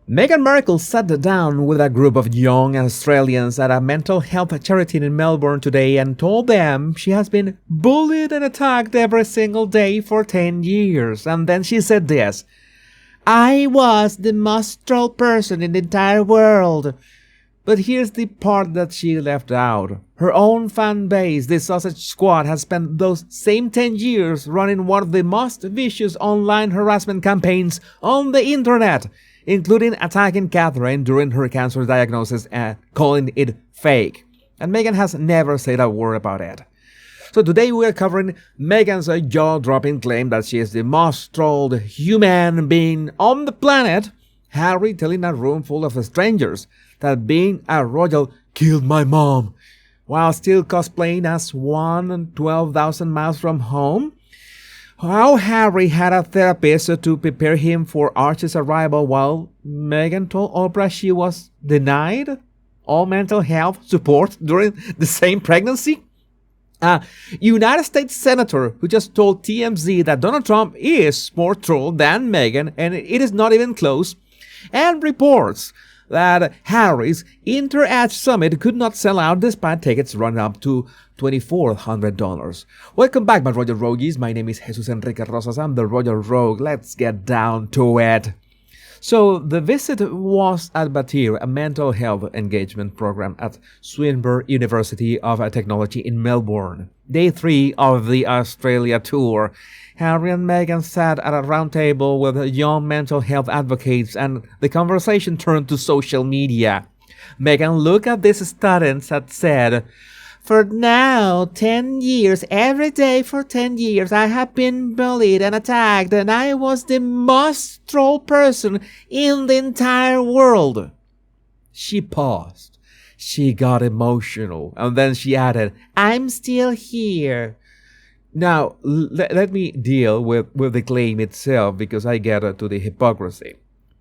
Meghan Markle sat down with a group of young Australians at a mental health charity in Melbourne today and told them she has been bullied and attacked every single day for 10 years. And then she said this: "I was the most troll person in the entire world." But here's the part that she left out. Her own fan base, the Sausage Squad, has spent those same 10 years running one of the most vicious online harassment campaigns on the internet, including attacking Catherine during her cancer diagnosis and calling it fake. And Meghan has never said a word about it. So today we are covering Meghan's jaw-dropping claim that she is the most trolled human being on the planet, Harry telling a room full of strangers that being a royal killed my mom, while still cosplaying as one and 12,000 miles from home, how Harry had a therapist to prepare him for Archie's arrival, while Meghan told Oprah she was denied all mental health support during the same pregnancy. A United States senator who just told TMZ that Donald Trump is more troll than Meghan, and it is not even close, and reports that Harry's Inter-Age Summit could not sell out despite tickets running up to $2,400. Welcome back, my Royal Rogues. My name is Jesus Enrique Rosas. I'm the Royal Rogue. Let's get down to it. So the visit was at Batir, a mental health engagement program at Swinburne University of Technology in Melbourne. Day 3 of the Australia tour. Harry and Meghan sat at a round table with young mental health advocates, and the conversation turned to social media. Meghan looked at these students and said, "For now, 10 years, every day for 10 years, I have been bullied and attacked, and I was the most troll person in the entire world." She paused. She got emotional, and then she added, "I'm still here." Now, let me deal with the claim itself, because I get to the hypocrisy.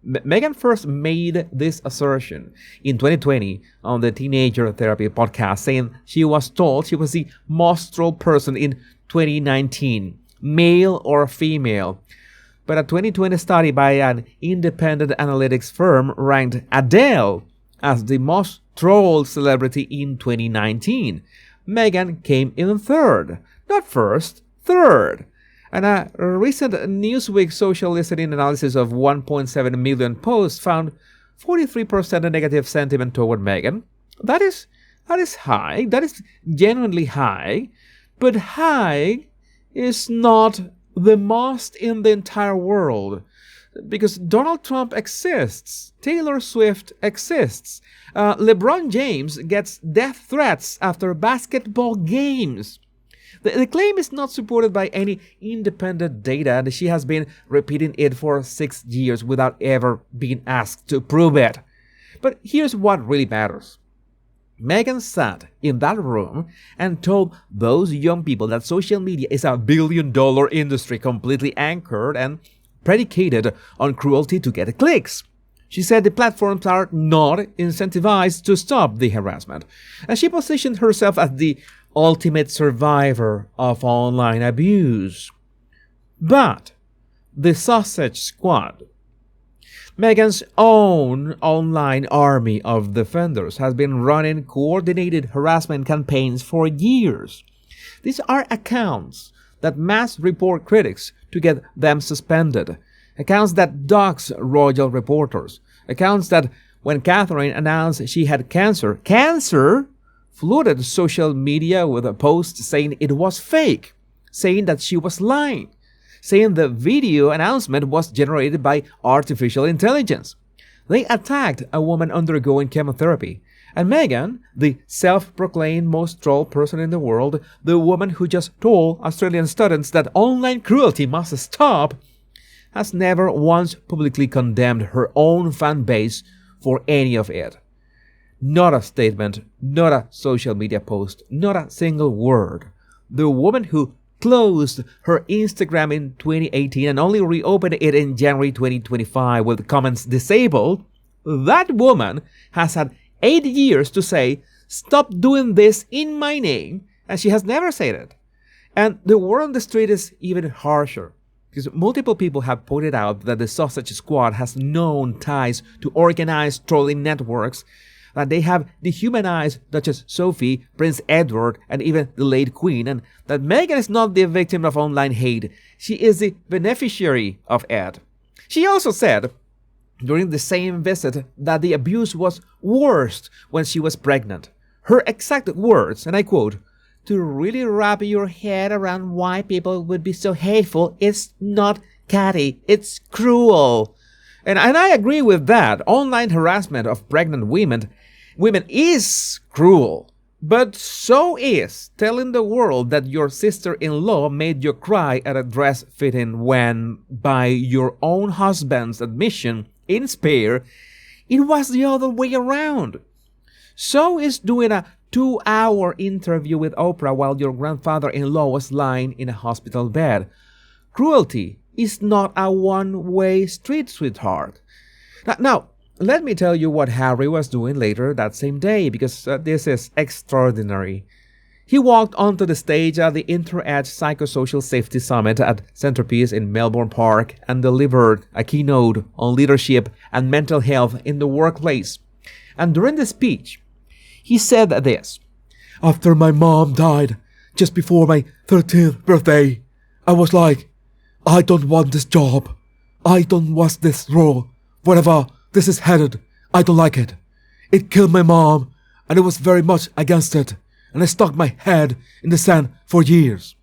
Meghan first made this assertion in 2020 on the Teenager Therapy podcast, saying she was told she was the most trolled person in 2019, male or female. But a 2020 study by an independent analytics firm ranked Adele as the most trolled celebrity in 2019. Meghan came in third. Not first, third. And a recent Newsweek social listening analysis of 1.7 million posts found 43% negative sentiment toward Meghan. That is high. That is genuinely high. But high is not the most in the entire world. Because Donald Trump exists. Taylor Swift exists. LeBron James gets death threats after basketball games. The claim is not supported by any independent data, and she has been repeating it for 6 years without ever being asked to prove it. But here's what really matters. Meghan sat in that room and told those young people that social media is a billion-dollar industry completely anchored and predicated on cruelty to get clicks. She said the platforms are not incentivized to stop the harassment, and she positioned herself as the ultimate survivor of online abuse. But the Sausage Squad, Meghan's own online army of defenders, has been running coordinated harassment campaigns for years. These are accounts that mass report critics to get them suspended, accounts that dox royal reporters, accounts that, when Catherine announced she had cancer, flooded social media with a post saying it was fake, saying that she was lying, saying the video announcement was generated by artificial intelligence. They attacked a woman undergoing chemotherapy. And Meghan, the self-proclaimed most troll person in the world, the woman who just told Australian students that online cruelty must stop, has never once publicly condemned her own fan base for any of it. Not a statement, not a social media post, not a single word. The woman who closed her Instagram in 2018 and only reopened it in January 2025 with comments disabled, that woman has had 8 years to say, "Stop doing this in my name," and she has never said it. And the word on the street is even harsher. Because multiple people have pointed out that the Sausage Squad has known ties to organized trolling networks, that they have dehumanized Duchess Sophie, Prince Edward, and even the late Queen, and that Meghan is not the victim of online hate. She is the beneficiary of it. She also said during the same visit that the abuse was worst when she was pregnant. Her exact words, and I quote, "To really wrap your head around why people would be so hateful, it's not catty, it's cruel." And I agree with that. Online harassment of pregnant women is cruel. But so is telling the world that your sister-in-law made you cry at a dress fitting when, by your own husband's admission in Spare, it was the other way around. So is doing a 2-hour interview with Oprah while your grandfather-in-law was lying in a hospital bed. Cruelty is not a one-way street, sweetheart. Now, let me tell you what Harry was doing later that same day, because this is extraordinary. He walked onto the stage at the Inter-Edge Psychosocial Safety Summit at Centerpiece in Melbourne Park and delivered a keynote on leadership and mental health in the workplace. And during the speech, he said this: "After my mom died, just before my 13th birthday, I was like, I don't want this job. I don't want this role. Whatever this is headed, I don't like it. It killed my mom, and I was very much against it, and I stuck my head in the sand for years."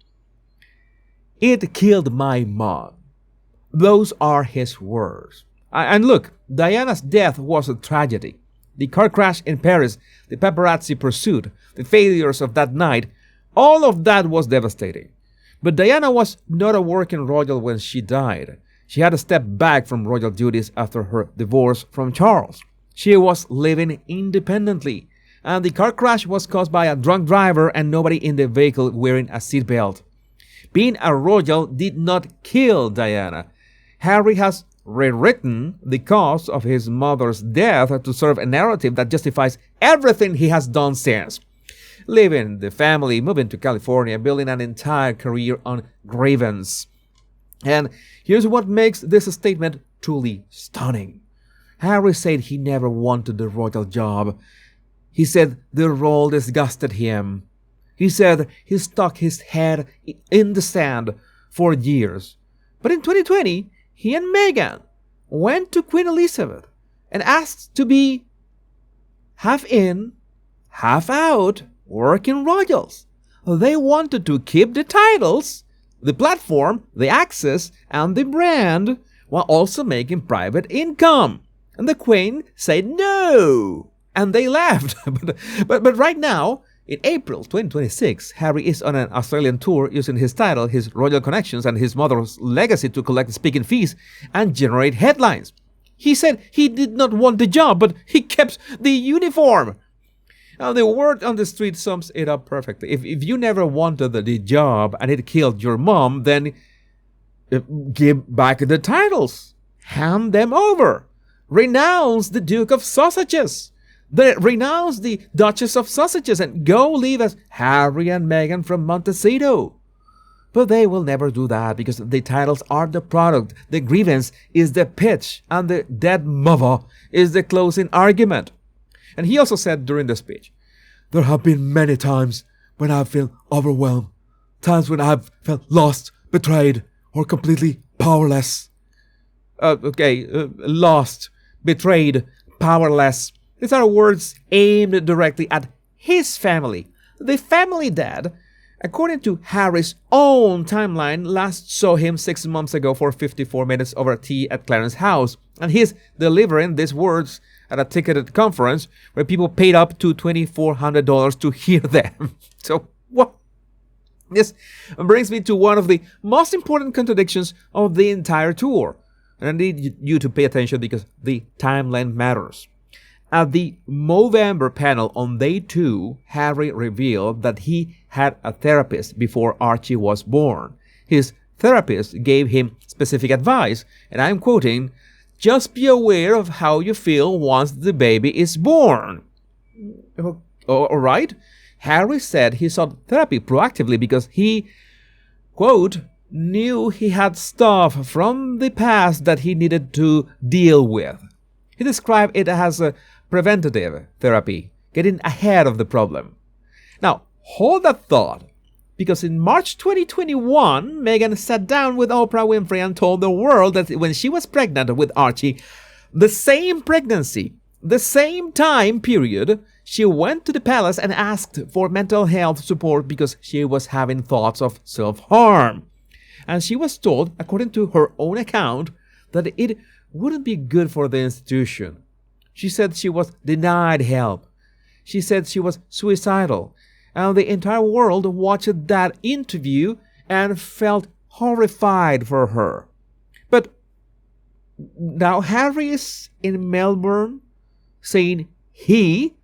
It killed my mom. Those are his words. And look, Diana's death was a tragedy. The car crash in Paris, the paparazzi pursuit, the failures of that night, all of that was devastating. But Diana was not a working royal when she died. She had to step back from royal duties after her divorce from Charles. She was living independently, and the car crash was caused by a drunk driver and nobody in the vehicle wearing a seatbelt. Being a royal did not kill Diana. Harry has rewritten the cause of his mother's death to serve a narrative that justifies everything he has done since. Leaving the family, moving to California, building an entire career on grievance. And here's what makes this statement truly stunning. Harry said he never wanted the royal job. He said the role disgusted him. He said he stuck his head in the sand for years. But in 2020, he and Meghan went to Queen Elizabeth and asked to be half in, half out working royals. They wanted to keep the titles, the platform, the access, and the brand, while also making private income. And the Queen said no, and they laughed. but right now, in April 2026, Harry is on an Australian tour using his title, his royal connections, and his mother's legacy to collect speaking fees and generate headlines. He said he did not want the job, but he kept the uniform. Now, the word on the street sums it up perfectly. If you never wanted the job and it killed your mom, then give back the titles. Hand them over. Renounce the Duke of Sausages. Renounce the Duchess of Sausages and go live as Harry and Meghan from Montecito. But they will never do that because the titles are the product, the grievance is the pitch, and the dead mother is the closing argument. And he also said during the speech, "There have been many times when I feel overwhelmed, times when I've felt lost, betrayed, or completely powerless." Lost, betrayed, powerless. These are words aimed directly at his family. The family that, according to Harry's own timeline, last saw him 6 months ago for 54 minutes over tea at Clarence's house. And he's delivering these words at a ticketed conference where people paid up to $2,400 to hear them. So, what? This brings me to one of the most important contradictions of the entire tour. And I need you to pay attention because the timeline matters. At the Movember panel on day 2, Harry revealed that he had a therapist before Archie was born. His therapist gave him specific advice, and I'm quoting, "Just be aware of how you feel once the baby is born." All right? Harry said he sought therapy proactively because he, quote, knew he had stuff from the past that he needed to deal with. He described it as a preventative therapy, getting ahead of the problem. Now, hold that thought, because in March 2021, Meghan sat down with Oprah Winfrey and told the world that when she was pregnant with Archie, the same pregnancy, the same time period, she went to the palace and asked for mental health support because she was having thoughts of self-harm. And she was told, according to her own account, that it wouldn't be good for the institution. She said she was denied help. She said she was suicidal. And the entire world watched that interview and felt horrified for her. But now Harry is in Melbourne saying he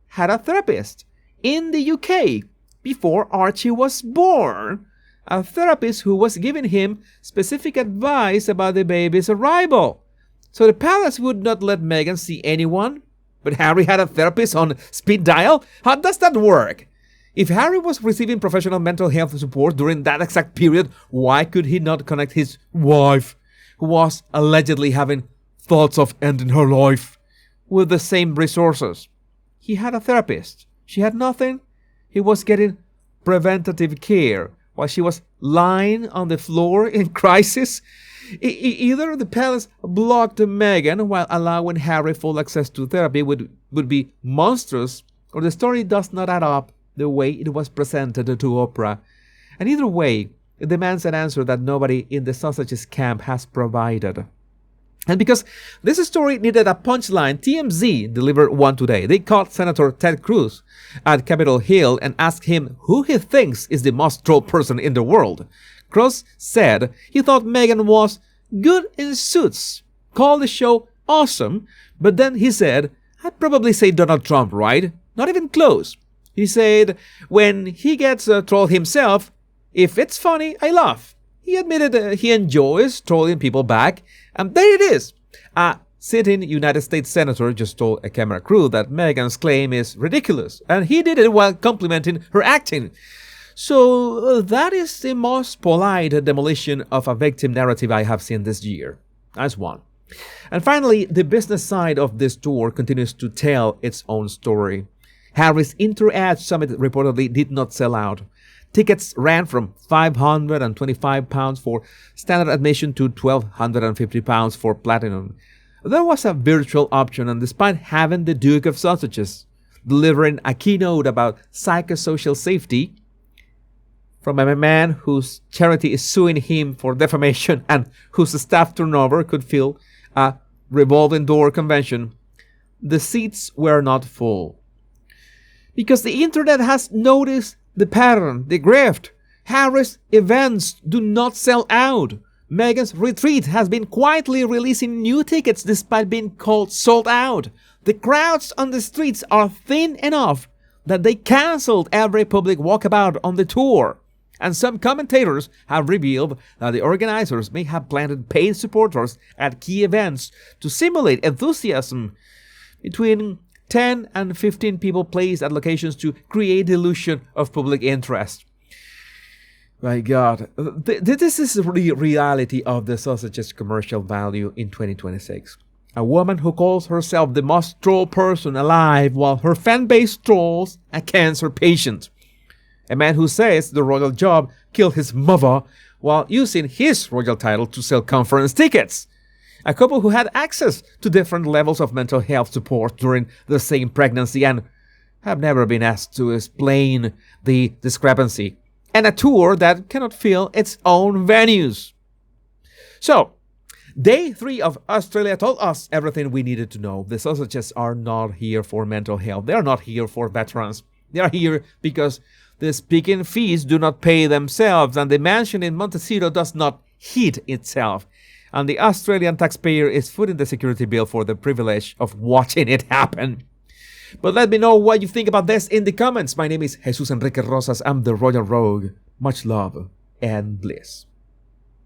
had a therapist in the UK before Archie was born. A therapist who was giving him specific advice about the baby's arrival. So the palace would not let Meghan see anyone, but Harry had a therapist on speed dial? How does that work? If Harry was receiving professional mental health support during that exact period, why could he not connect his wife, who was allegedly having thoughts of ending her life, with the same resources? He had a therapist. She had nothing. He was getting preventative care while she was lying on the floor in crisis. Either the palace blocked Meghan while allowing Harry full access to therapy would be monstrous, or the story does not add up the way it was presented to Oprah. And either way, it demands an answer that nobody in the sausages camp has provided. And because this story needed a punchline, TMZ delivered one today. They caught Senator Ted Cruz at Capitol Hill and asked him who he thinks is the most troll person in the world. Cruz said he thought Meghan was good in suits, called the show awesome, but then he said, I'd probably say Donald Trump, right? Not even close. He said when he gets trolled himself, if it's funny, I laugh. He admitted he enjoys trolling people back, and there it is. A sitting United States senator just told a camera crew that Meghan's claim is ridiculous, and he did it while complimenting her acting. So that is the most polite demolition of a victim narrative I have seen this year. That's one. And finally, the business side of this tour continues to tell its own story. Harry's Inter-Ed Summit reportedly did not sell out. Tickets ran from £525 for standard admission to £1,250 for platinum. There was a virtual option, and despite having the Duke of Sausages delivering a keynote about psychosocial safety from a man whose charity is suing him for defamation and whose staff turnover could fill a revolving door convention, the seats were not full. Because the internet has noticed the pattern, the grift. Harry's events do not sell out. Meghan's retreat has been quietly releasing new tickets despite being called sold out. The crowds on the streets are thin enough that they cancelled every public walkabout on the tour. And some commentators have revealed that the organizers may have planted paid supporters at key events to simulate enthusiasm. Between 10 and 15 people placed at locations to create the illusion of public interest. My God, this is the reality of the sausages commercial value in 2026. A woman who calls herself the most troll person alive while her fan base trolls a cancer patient. A man who says the royal job killed his mother while using his royal title to sell conference tickets. A couple who had access to different levels of mental health support during the same pregnancy and have never been asked to explain the discrepancy. And a tour that cannot fill its own venues. So, Day 3 of Australia told us everything we needed to know. The sausages are not here for mental health. They are not here for veterans. They are here because the speaking fees do not pay themselves, and the mansion in Montecito does not heat itself. And the Australian taxpayer is footing the security bill for the privilege of watching it happen. But let me know what you think about this in the comments. My name is Jesus Enrique Rosas. I'm the Royal Rogue. Much love and bliss.